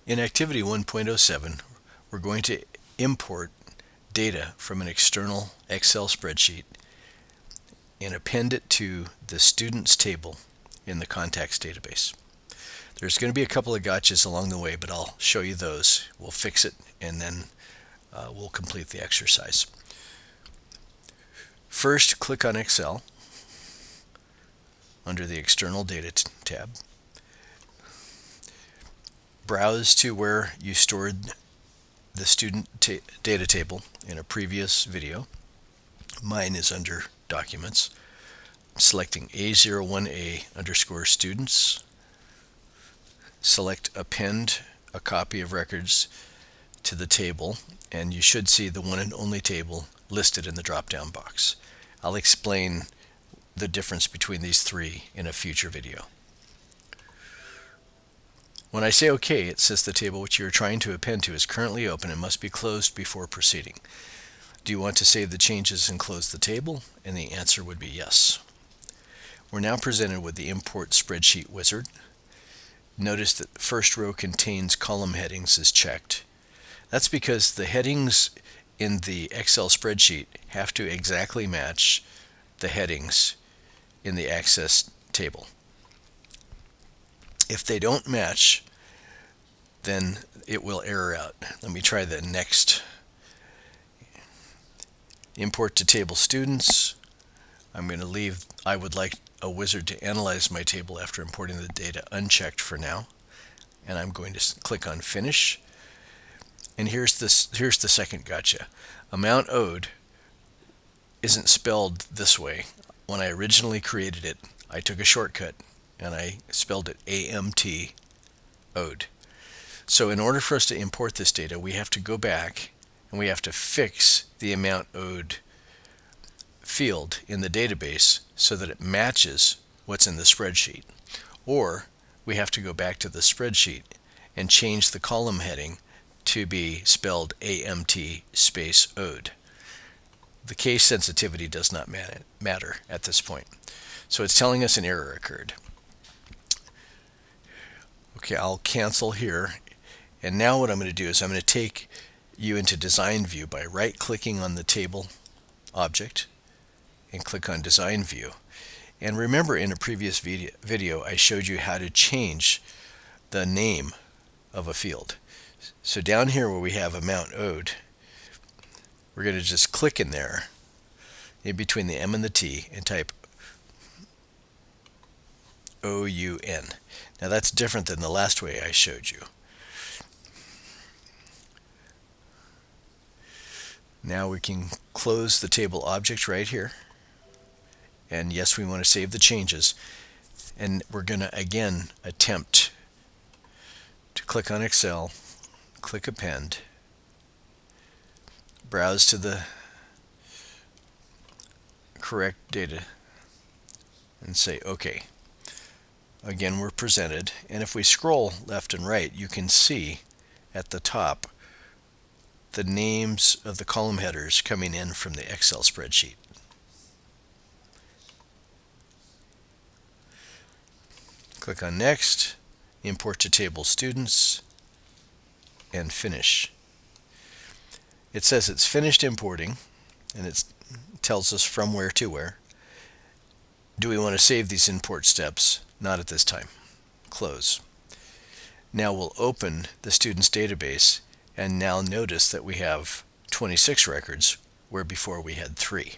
In Activity 1.07, we're going to import data from an external Excel spreadsheet and append it to the students table in the contacts database. There's going to be a couple of gotchas along the way, but I'll show you those. We'll fix it and then we'll complete the exercise. First, click on Excel under the External Data tab. Browse to where you stored the student data table in a previous video. Mine is under Documents. I'm selecting A01A underscore students. Select Append a copy of records to the table, and you should see the one and only table listed in the drop-down box. I'll explain the difference between these three in a future video. When I say OK, it says the table which you are trying to append to is currently open and must be closed before proceeding. Do you want to save the changes and close the table? And the answer would be yes. We're now presented with the Import Spreadsheet wizard. Notice that the first row contains column headings is checked. That's because the headings in the Excel spreadsheet have to exactly match the headings in the Access table. If they don't match, then it will error out. Let me try the next. Import to table students. I'm going to leave I would like a wizard to analyze my table after importing the data unchecked for now. And I'm going to click on Finish. And here's the second gotcha. Amount owed isn't spelled this way. When I originally created it, I took a shortcut and I spelled it AMT owed. So in order for us to import this data, we have to go back and we have to fix the amount owed field in the database so that it matches what's in the spreadsheet. Or we have to go back to the spreadsheet and change the column heading to be spelled AMT space owed. The case sensitivity does not matter at this point. So it's telling us an error occurred. Okay, I'll cancel here. And now what I'm going to do is I'm going to take you into Design View by right-clicking on the table object and click on Design View. And remember, in a previous video I showed you how to change the name of a field. So down here where we have amount owed, we're going to just click in there in between the M and the T and type OUN. Now that's different than the last way I showed you. Now we can close the table object right here. And yes, we want to save the changes. And we're going to again attempt to click on Excel, click Append, browse to the correct data, and say OK. Again, we're presented, and if we scroll left and right, you can see at the top the names of the column headers coming in from the Excel spreadsheet. Click on Next, Import to Table Students, and Finish. It says it's finished importing, and it tells us from where to where. Do we want to save these import steps? Not at this time. Close. Now we'll open the students database, and now notice that we have 26 records where before we had 3.